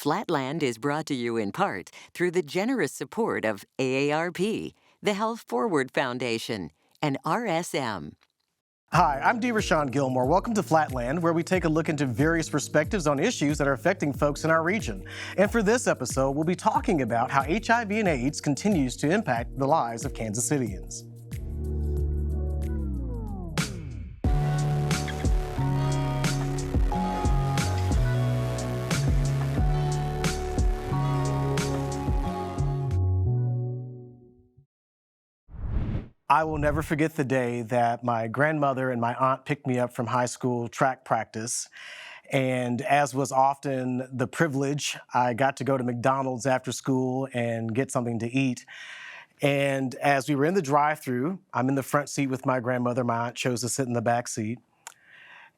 Flatland is brought to you in part through the generous support of AARP, the Health Forward Foundation, and RSM. Hi, I'm D. Rashawn Gilmore. Welcome to Flatland, where we take a look into various perspectives on issues that are affecting folks in our region. And for this episode, we'll be talking about how HIV and AIDS continues to impact the lives of Kansas Cityans. I will never forget the day that my grandmother and my aunt picked me up from high school track practice. And as was often the privilege, I got to go to McDonald's after school and get something to eat. And as we were in the drive-thru, I'm in the front seat with my grandmother. My aunt chose to sit in the back seat.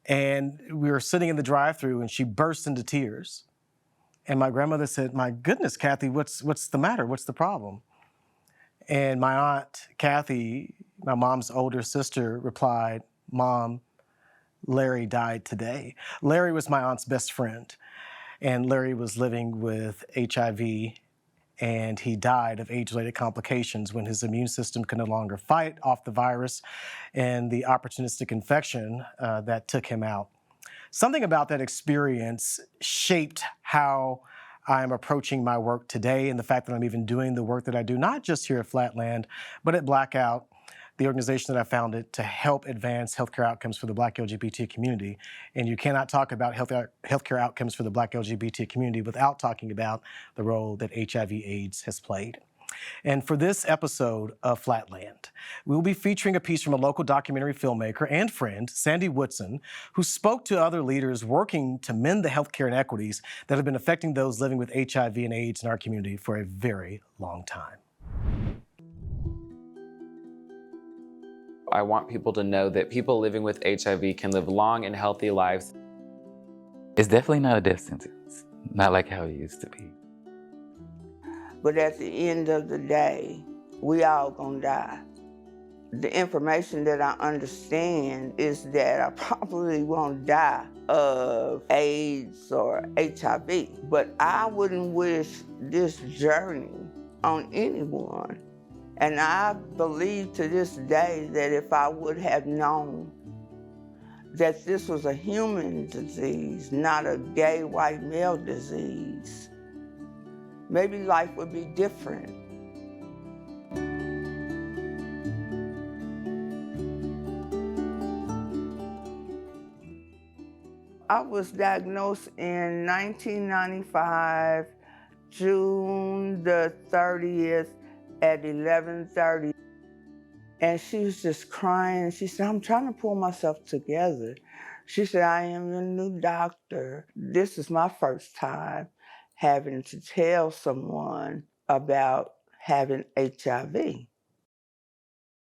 And we were sitting in the drive-thru and she burst into tears. And my grandmother said, "My goodness, Kathy, what's the matter? What's the problem?" And my aunt, Kathy, my mom's older sister, replied, "Mom, Larry died today." Larry was my aunt's best friend, and Larry was living with HIV, and he died of age-related complications when his immune system could no longer fight off the virus and the opportunistic infection that took him out. Something about that experience shaped how I'm approaching my work today, and the fact that I'm even doing the work that I do, not just here at Flatland, but at Blackout, the organization that I founded to help advance healthcare outcomes for the Black LGBT community. And you cannot talk about healthcare outcomes for the Black LGBT community without talking about the role that HIV/AIDS has played. And for this episode of Flatland, we will be featuring a piece from a local documentary filmmaker and friend, Sandy Woodson, who spoke to other leaders working to mend the healthcare inequities that have been affecting those living with HIV and AIDS in our community for a very long time. I want people to know that people living with HIV can live long and healthy lives. It's definitely not a death sentence, not like how it used to be. But at the end of the day, we all gonna die. The information that I understand is that I probably won't die of AIDS or HIV, but I wouldn't wish this journey on anyone. And I believe to this day that if I would have known that this was a human disease, not a gay white male disease, maybe life would be different. I was diagnosed in 1995, June the 30th at 11:30. And she was just crying. She said, "I'm trying to pull myself together." She said, "I am your new doctor. This is my first time having to tell someone about having HIV.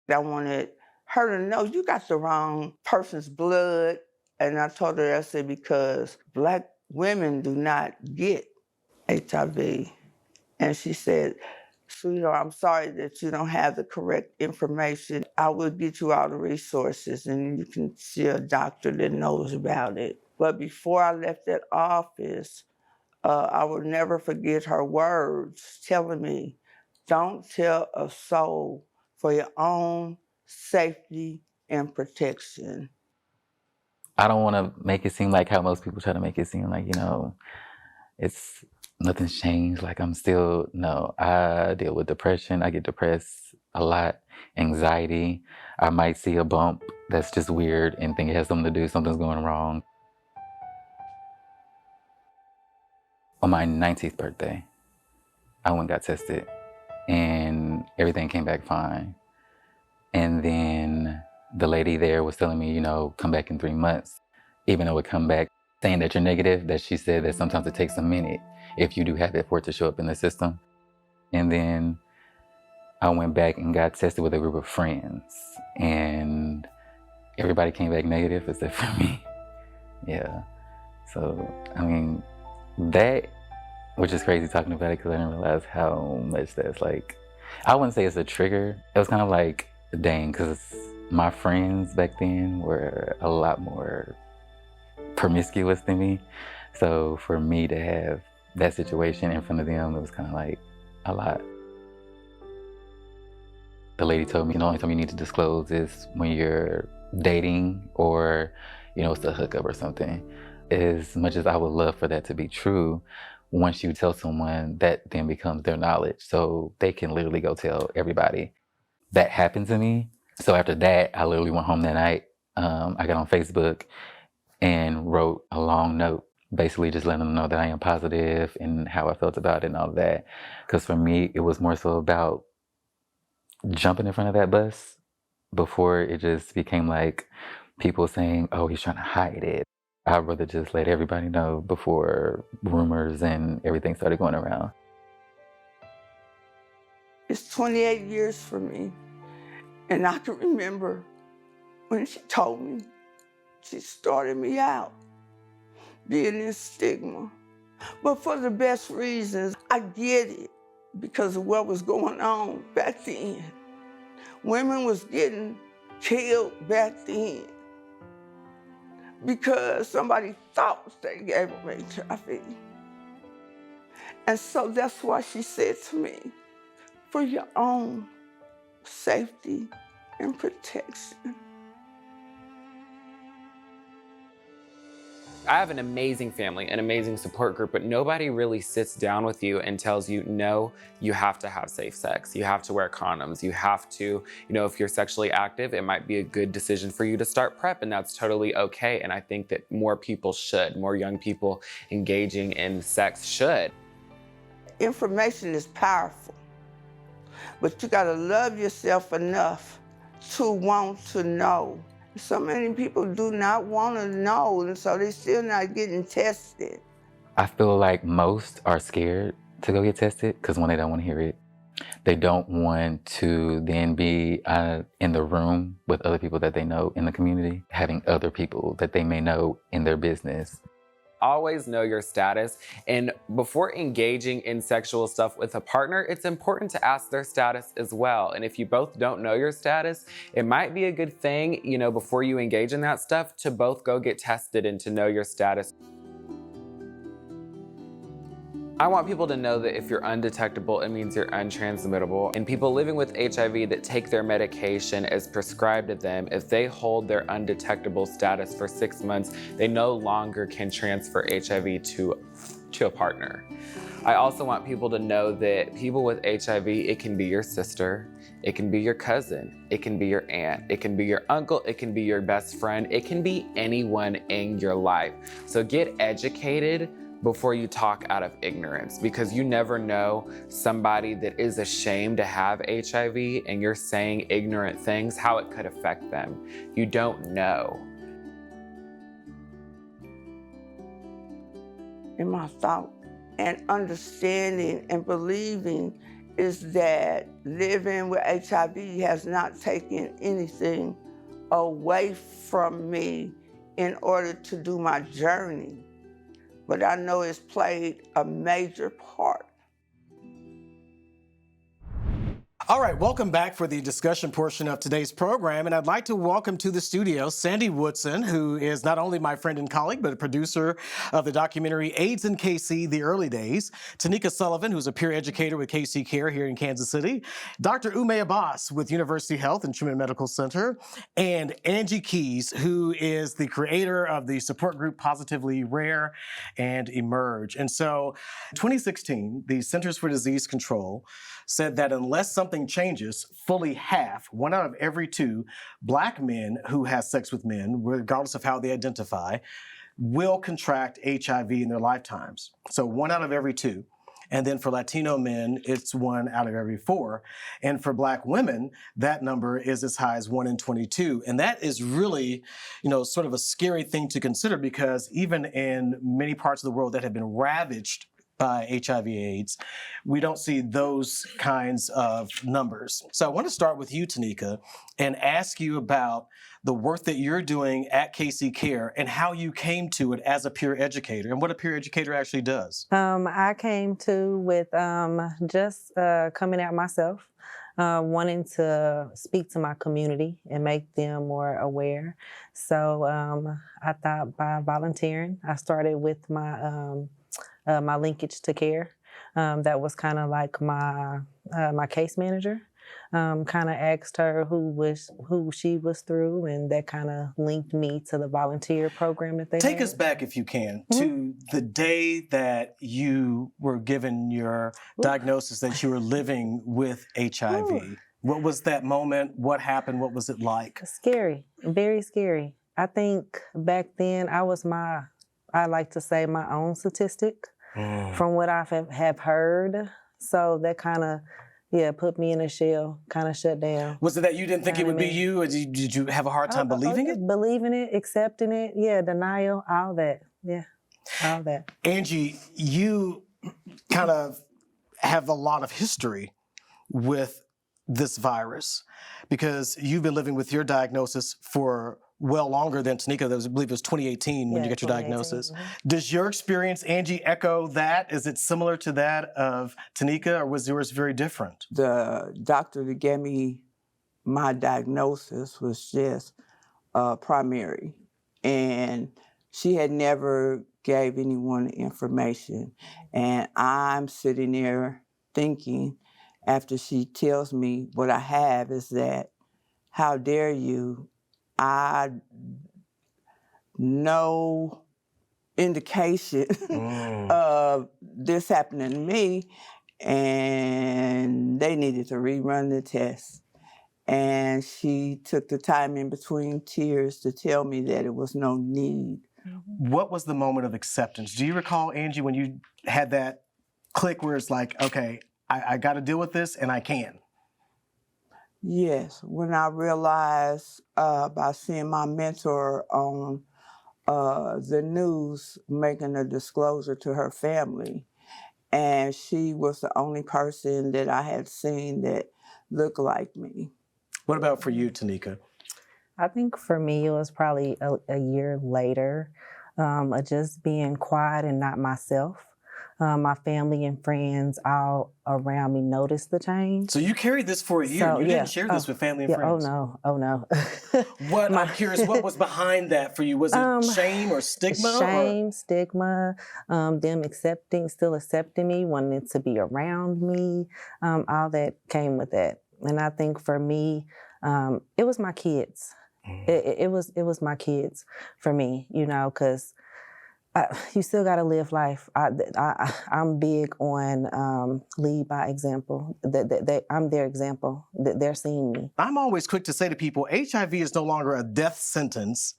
I wanted her to know, you got the wrong person's blood." And I told her, I said, because Black women do not get HIV. And she said, "Sweetheart, I'm sorry that you don't have the correct information. I will get you all the resources and you can see a doctor that knows about it." But before I left that office, I will never forget her words telling me, "Don't tell a soul for your own safety and protection." I don't want to make it seem like how most people try to make it seem like, it's nothing's changed. Like I'm still, no, I deal with depression. I get depressed a lot, anxiety. I might see a bump that's just weird and think it has something to do, something's going wrong. On my 19th birthday, I went and got tested and everything came back fine. And then the lady there was telling me, come back in 3 months. Even though it come back saying that you're negative, that she said that sometimes it takes a minute if you do have it for it to show up in the system. And then I went back and got tested with a group of friends and everybody came back negative except for me. Yeah. So, that, which is crazy talking about it because I didn't realize how much that's like, I wouldn't say it's a trigger. It was kind of like, dang, because my friends back then were a lot more promiscuous than me. So for me to have that situation in front of them, it was kind of like a lot. The lady told me, the only time you need to disclose is when you're dating or, it's a hookup or something. As much as I would love for that to be true, once you tell someone, that then becomes their knowledge. So they can literally go tell everybody. That happened to me. So after that, I literally went home that night. I got on Facebook and wrote a long note, basically just letting them know that I am positive and how I felt about it and all of that. Because for me, it was more so about jumping in front of that bus before it just became like people saying, oh, he's trying to hide it. I'd rather just let everybody know before rumors and everything started going around. It's 28 years for me. And I can remember when she told me, she started me out being in stigma. But for the best reasons. I get it because of what was going on back then. Women was getting killed back then because somebody thought they gave them HIV. And so that's why she said to me, for your own safety and protection. I have an amazing family, an amazing support group, but nobody really sits down with you and tells you, no, you have to have safe sex. You have to wear condoms. You have to, if you're sexually active, it might be a good decision for you to start PrEP, and that's totally okay. And I think that more people should, more young people engaging in sex should. Information is powerful, but you gotta love yourself enough to want to know. So many people do not want to know, and so they're still not getting tested. I feel like most are scared to go get tested because one, they don't want to hear it. They don't want to then be in the room with other people that they know in the community, having other people that they may know in their business. Always know your status, and before engaging in sexual stuff with a partner, it's important to ask their status as well. And if you both don't know your status, it might be a good thing, before you engage in that stuff, to both go get tested and to know your status. I want people to know that if you're undetectable, it means you're untransmittable. And people living with HIV that take their medication as prescribed to them, if they hold their undetectable status for 6 months, they no longer can transfer HIV to a partner. I also want people to know that people with HIV, it can be your sister, it can be your cousin, it can be your aunt, it can be your uncle, it can be your best friend, it can be anyone in your life. So get educated before you talk out of ignorance, because you never know somebody that is ashamed to have HIV and you're saying ignorant things, how it could affect them. You don't know. In my thought and understanding and believing is that living with HIV has not taken anything away from me in order to do my journey. But I know it's played a major part. All right, welcome back for the discussion portion of today's program. And I'd like to welcome to the studio Sandy Woodson, who is not only my friend and colleague, but a producer of the documentary AIDS in KC, The Early Days. Tanika Sullivan, who's a peer educator with KC Care here in Kansas City. Dr. Ume Abbas with University Health and Truman Medical Center. And Angie Keys, who is the creator of the support group Positively Rare and Emerge. And so, in 2016, the Centers for Disease Control said that unless something changes, fully half, 1 out of every 2 Black men who have sex with men, regardless of how they identify, will contract HIV in their lifetimes. So 1 out of every 2. And then for Latino men, it's 1 out of every 4. And for Black women, that number is as high as 1 in 22. And that is really, sort of a scary thing to consider, because even in many parts of the world that have been ravaged by HIV/AIDS, we don't see those kinds of numbers. So I want to start with you, Tanika, and ask you about the work that you're doing at KC Care and how you came to it as a peer educator and what a peer educator actually does. I came to with just coming out myself, wanting to speak to my community and make them more aware. So I thought by volunteering, I started with my my linkage to care. That was kind of like my case manager. Kind of asked her who she was through, and that kind of linked me to the volunteer program that they Take had. us back, if you can, to the day that you were given your diagnosis that you were living with HIV. Ooh. What was that moment? What happened? What was it like? Scary, very scary. I think back then I like to say my own statistic from what I have heard. So that kind of, put me in a shell, kind of shut down. Was it that you didn't think it would be you, or did you have a hard time believing it? Believing it, accepting it, denial, all that, all that. Angie, you kind of have a lot of history with this virus because you've been living with your diagnosis for well longer than Tanika. I believe it was 2018 when you got your diagnosis. Does your experience, Angie, echo that? Is it similar to that of Tanika, or was yours very different? The doctor that gave me my diagnosis was just primary, and she had never gave anyone information. And I'm sitting there thinking, after she tells me what I have, is that, how dare you? I no indication of this happening to me, and they needed to rerun the test. And she took the time in between tears to tell me that it was no need. What was the moment of acceptance? Do you recall, Angie, when you had that click where it's like, okay, I got to deal with this, and I can? Yes, when I realized by seeing my mentor on the news making a disclosure to her family, and she was the only person that I had seen that looked like me. What about for you, Tanika? I think for me, it was probably a year later, of just being quiet and not myself. My family and friends all around me noticed the change. So you carried this for a year. So, You didn't share this with family and friends. Oh no. I'm curious, what was behind that for you? Was it shame or stigma? Shame, stigma, them still accepting me, wanting to be around me. All that came with that. And I think for me, it was my kids. It was my kids for me, because you still got to live life. I'm big on lead by example. I'm their example. They're seeing me. I'm always quick to say to people, HIV is no longer a death sentence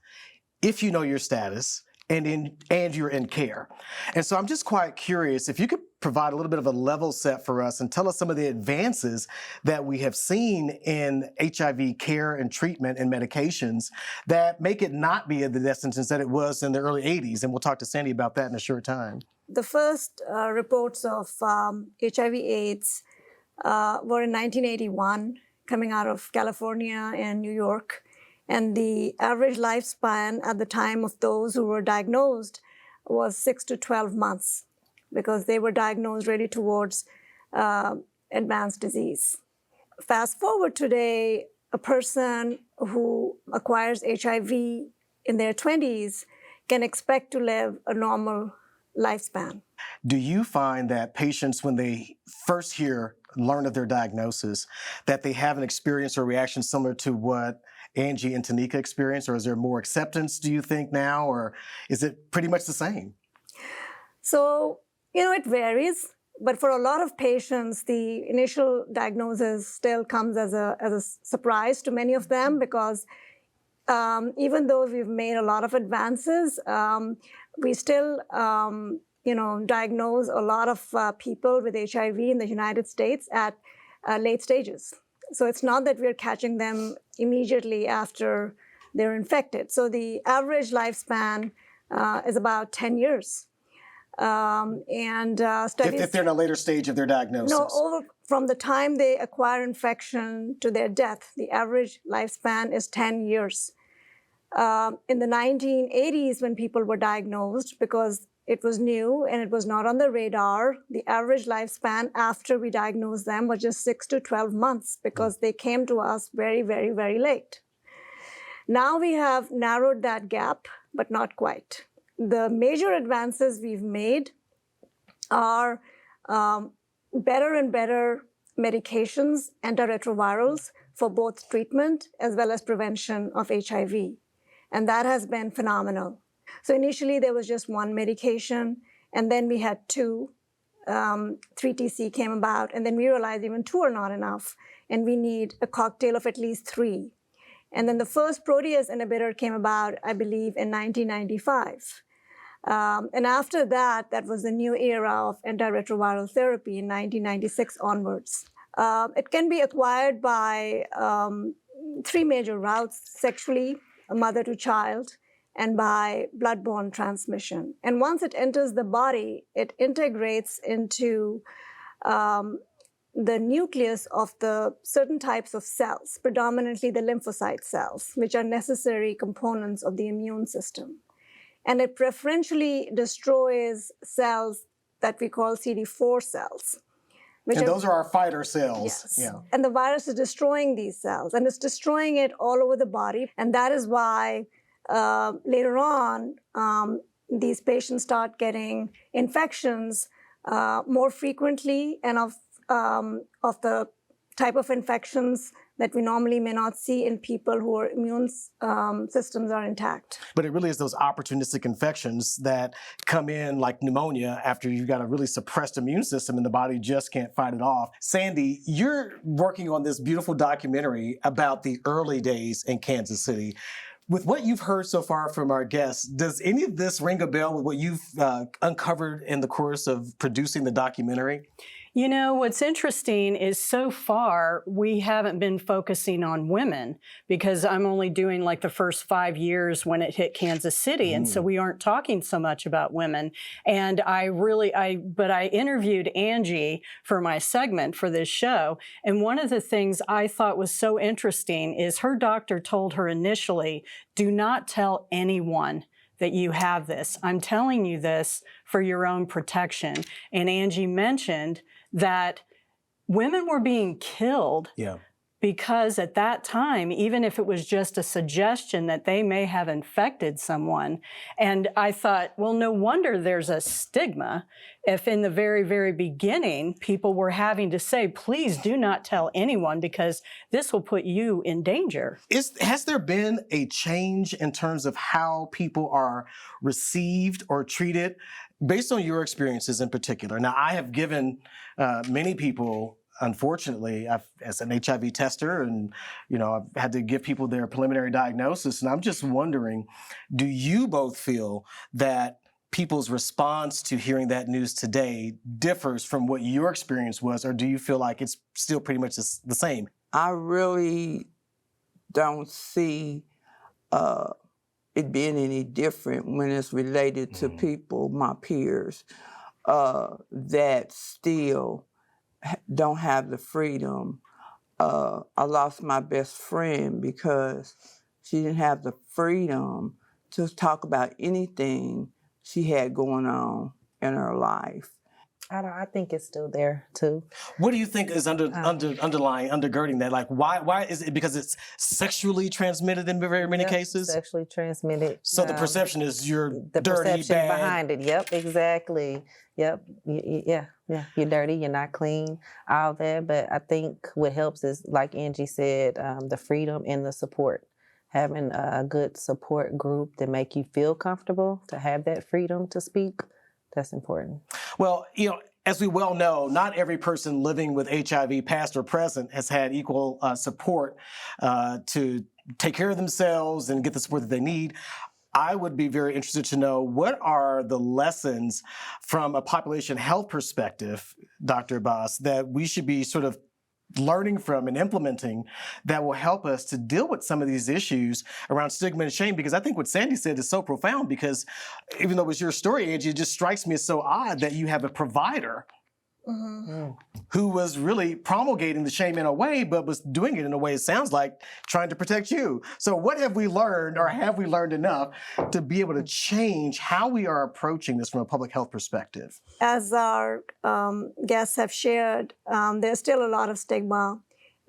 if you know your status and you're in care. And so I'm just quite curious if you could provide a little bit of a level set for us and tell us some of the advances that we have seen in HIV care and treatment and medications that make it not be the death sentence that it was in the early 80s. And we'll talk to Sandy about that in a short time. The first reports of HIV/AIDS were in 1981, coming out of California and New York. And the average lifespan at the time of those who were diagnosed was 6 to 12 months, because they were diagnosed really towards advanced disease. Fast forward today, a person who acquires HIV in their 20s can expect to live a normal lifespan. Do you find that patients, when they first learn of their diagnosis, that they have an experience or reaction similar to what Angie and Tanika experienced, or is there more acceptance, do you think, now, or is it pretty much the same? So, it varies, but for a lot of patients, the initial diagnosis still comes as a surprise to many of them, because even though we've made a lot of advances, we still diagnose a lot of people with HIV in the United States at late stages. So it's not that we're catching them immediately after they're infected. So the average lifespan is about 10 years. Studies... If they're in a later stage of their diagnosis? No, from the time they acquire infection to their death, the average lifespan is 10 years. In the 1980s, when people were diagnosed, because it was new and it was not on the radar, the average lifespan after we diagnosed them was just 6 to 12 months, because they came to us very, very, very late. Now we have narrowed that gap, but not quite. The major advances we've made are better and better medications, antiretrovirals, for both treatment as well as prevention of HIV. And that has been phenomenal. So initially there was just one medication, and then we had two. 3TC came about, and then we realized even two are not enough, and we need a cocktail of at least three. And then the first protease inhibitor came about, I believe, in 1995. And after that, that was the new era of antiretroviral therapy in 1996 onwards. It can be acquired by three major routes: sexually, mother to child, and by bloodborne transmission. And once it enters the body, it integrates into the nucleus of the certain types of cells, predominantly the lymphocyte cells, which are necessary components of the immune system. And it preferentially destroys cells that we call CD4 cells. And those are our fighter cells. Yes. Yeah. And the virus is destroying these cells, and it's destroying it all over the body. And that is why later on, these patients start getting infections more frequently, and of the type of infections that we normally may not see in people who are immune systems are intact. But it really is those opportunistic infections that come in like pneumonia after you've got a really suppressed immune system and the body just can't fight it off. Sandy, you're working on this beautiful documentary about the early days in Kansas City. With what you've heard so far from our guests, does any of this ring a bell with what you've uncovered in the course of producing the documentary? You know, what's interesting is so far we haven't been focusing on women, because I'm only doing like the first 5 years when it hit Kansas City. And so we aren't talking so much about women. And I interviewed Angie for my segment for this show. And one of the things I thought was so interesting is her doctor told her initially, do not tell anyone that you have this. I'm telling you this for your own protection. And Angie mentioned that women were being killed because at that time, even if it was just a suggestion that they may have infected someone. And I thought, well, no wonder there's a stigma if in the very, very beginning, people were having to say, please do not tell anyone because this will put you in danger. Has there been a change in terms of how people are received or treated based on your experiences in particular? Now, I have given many people, unfortunately, as an HIV tester, and I've had to give people their preliminary diagnosis, and I'm just wondering, do you both feel that people's response to hearing that news today differs from what your experience was, or do you feel like it's still pretty much the same? I really don't see it being any different when it's related to people, my peers, that still don't have the freedom. I lost my best friend because she didn't have the freedom to talk about anything she had going on in her life. I think it's still there too. What do you think is undergirding that? Like, why is it? Because it's sexually transmitted in very many cases? Sexually transmitted. So the perception is you're the dirty, perception bad. behind it. Yep, exactly. Yep, yeah. You're dirty, you're not clean, all that. But I think what helps is, like Angie said, the freedom and the support. Having a good support group that make you feel comfortable to have that freedom to speak, that's important. Well, as we well know, not every person living with HIV, past or present, has had equal support to take care of themselves and get the support that they need. I would be very interested to know, what are the lessons from a population health perspective, Dr. Abbas, that we should be sort of learning from and implementing that will help us to deal with some of these issues around stigma and shame? Because I think what Sandy said is so profound, because even though it was your story, Angie, it just strikes me as so odd that you have a provider who was really promulgating the shame in a way, but was doing it in a way, it sounds like, trying to protect you. So what have we learned, or have we learned enough to be able to change how we are approaching this from a public health perspective? As our guests have shared, there's still a lot of stigma.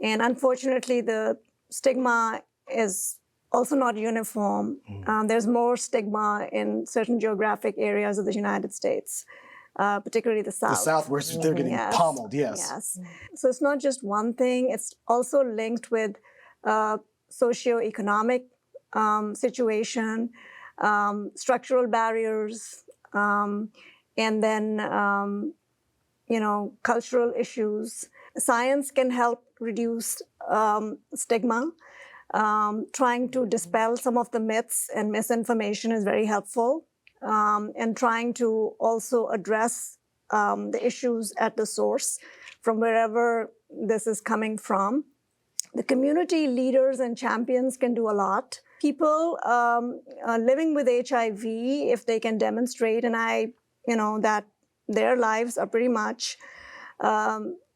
And unfortunately, the stigma is also not uniform. There's more stigma in certain geographic areas of the United States. particularly the South. The South, where they're getting Yes. pummeled, yes. Yes. So it's not just one thing, it's also linked with socioeconomic situation, structural barriers, and then, cultural issues. Science can help reduce stigma. Trying to dispel some of the myths and misinformation is very helpful. And trying to also address the issues at the source from wherever this is coming from. The community leaders and champions can do a lot. People living with HIV, if they can demonstrate, and that their lives are pretty much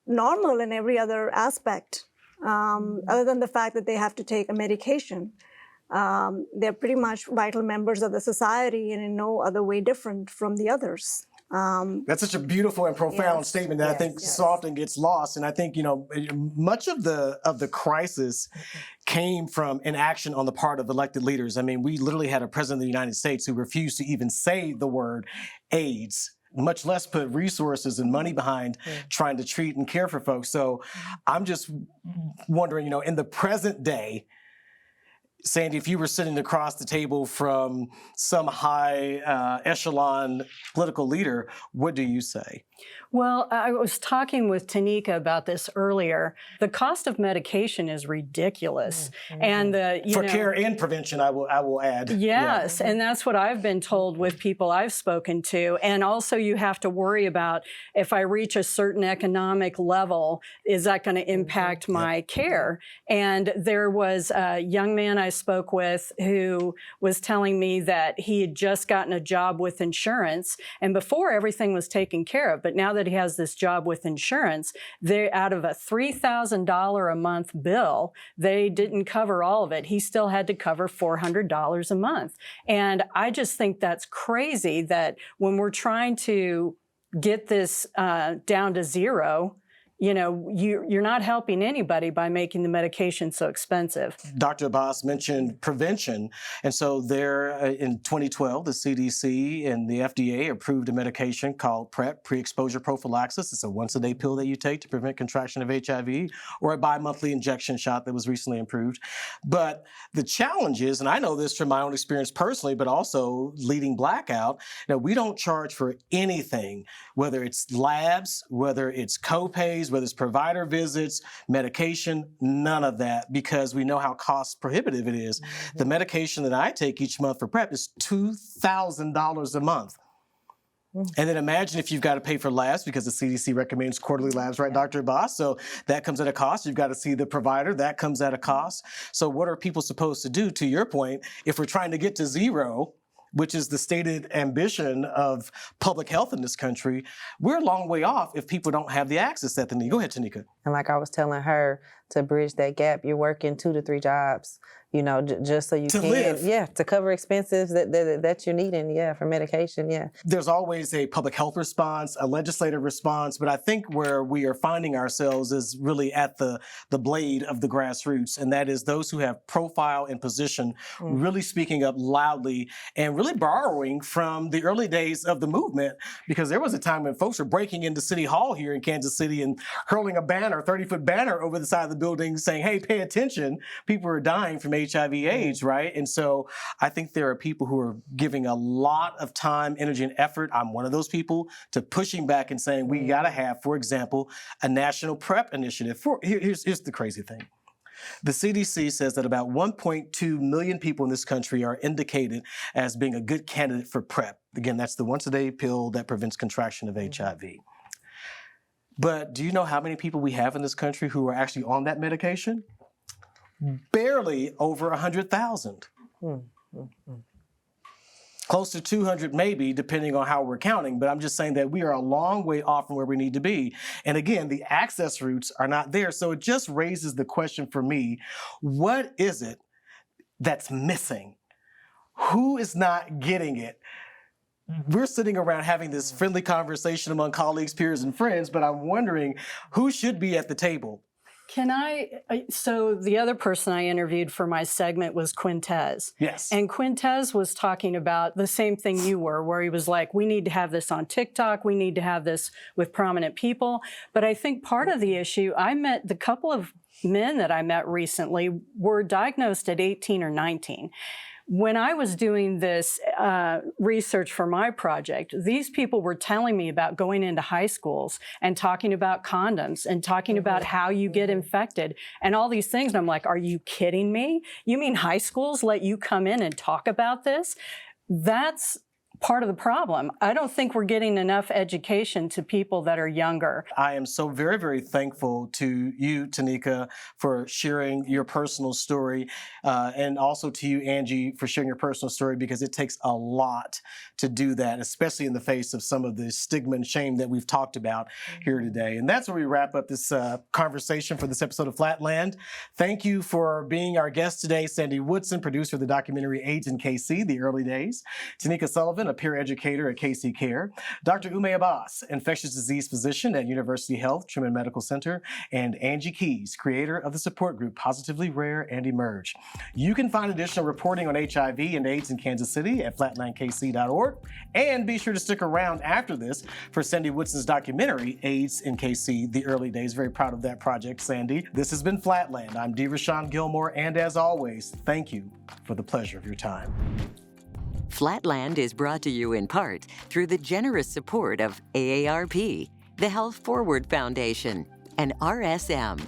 normal in every other aspect, other than the fact that they have to take a medication. They're pretty much vital members of the society and in no other way different from the others. That's such a beautiful and profound statement that I think so often gets lost. And I think, much of the crisis came from inaction on the part of elected leaders. I mean, we literally had a president of the United States who refused to even say the word AIDS, much less put resources and money behind trying to treat and care for folks. So I'm just wondering, in the present day, Sandy, if you were sitting across the table from some high echelon political leader, what do you say? Well, I was talking with Tanika about this earlier. The cost of medication is ridiculous, and for care and prevention, I will add. Yes, and that's what I've been told with people I've spoken to. And also, you have to worry about if I reach a certain economic level, is that going to impact my care? And there was a young man I spoke with who was telling me that he had just gotten a job with insurance, and before everything was taken care of, but now that he has this job with insurance, they out of a $3,000 a month bill, they didn't cover all of it. He still had to cover $400 a month. And I just think that's crazy that when we're trying to get this down to zero, you're not helping anybody by making the medication so expensive. Dr. Abbas mentioned prevention. And so there in 2012, the CDC and the FDA approved a medication called PrEP, pre-exposure prophylaxis. It's a once-a-day pill that you take to prevent contraction of HIV, or a bi-monthly injection shot that was recently approved. But the challenge is, and I know this from my own experience personally, but also leading Blackout, we don't charge for anything, whether it's labs, whether it's co-pays, whether it's provider visits, medication, none of that, because we know how cost prohibitive it is. The medication that I take each month for PrEP is $2,000 a month. And then imagine if you've got to pay for labs, because the CDC recommends quarterly labs, right, Dr. Abbas? So that comes at a cost. You've got to see the provider. That comes at a cost. So what are people supposed to do, to your point, if we're trying to get to zero, which is the stated ambition of public health in this country? We're a long way off if people don't have the access that they need. Go ahead, Tanika. And like I was telling her, to bridge that gap, you're working 2 to 3 jobs, just so you to can live. To cover expenses that you're needing, for medication, There's always a public health response, a legislative response, but I think where we are finding ourselves is really at the blade of the grassroots, and that is those who have profile and position really speaking up loudly and really borrowing from the early days of the movement, because there was a time when folks were breaking into City Hall here in Kansas City and hurling a banner, 30-foot banner over the side of the building saying, hey, pay attention, people are dying from HIV/AIDS, right? And so I think there are people who are giving a lot of time, energy, and effort. I'm one of those people, to pushing back and saying we got to have, for example, a national PrEP initiative. Here's the crazy thing. The CDC says that about 1.2 million people in this country are indicated as being a good candidate for PrEP. Again, that's the once-a-day pill that prevents contraction of HIV. But do you know how many people we have in this country who are actually on that medication? Barely over 100,000. Close to 200 maybe, depending on how we're counting, but I'm just saying that we are a long way off from where we need to be. And again, the access routes are not there. So it just raises the question for me, what is it that's missing? Who is not getting it? We're sitting around having this friendly conversation among colleagues, peers, and friends, but I'm wondering who should be at the table. So the other person I interviewed for my segment was Quintez. Yes. And Quintez was talking about the same thing you were, where he was like, we need to have this on TikTok. We need to have this with prominent people. But I think part of the issue, the couple of men that I met recently were diagnosed at 18 or 19. When I was doing this research for my project, these people were telling me about going into high schools and talking about condoms and talking about how you get infected and all these things. And I'm like, are you kidding me? You mean high schools let you come in and talk about this? That's part of the problem. I don't think we're getting enough education to people that are younger. I am so very, very thankful to you, Tanika, for sharing your personal story, and also to you, Angie, for sharing your personal story, because it takes a lot to do that, especially in the face of some of the stigma and shame that we've talked about here today. And that's where we wrap up this conversation for this episode of Flatland. Thank you for being our guest today, Sandy Woodson, producer of the documentary AIDS in KC, The Early Days, Tanika Sullivan, a peer educator at KC Care, Dr. Ume Abbas, infectious disease physician at University Health Truman Medical Center, and Angie Keys, creator of the support group Positively Rare and Emerge. You can find additional reporting on HIV and AIDS in Kansas City at flatlandkc.org, and be sure to stick around after this for Sandy Woodson's documentary, AIDS in KC, The Early Days. Very proud of that project, Sandy. This has been Flatland. I'm D. Rashawn Gilmore, and as always, thank you for the pleasure of your time. Flatland is brought to you in part through the generous support of AARP, the Health Forward Foundation, and RSM,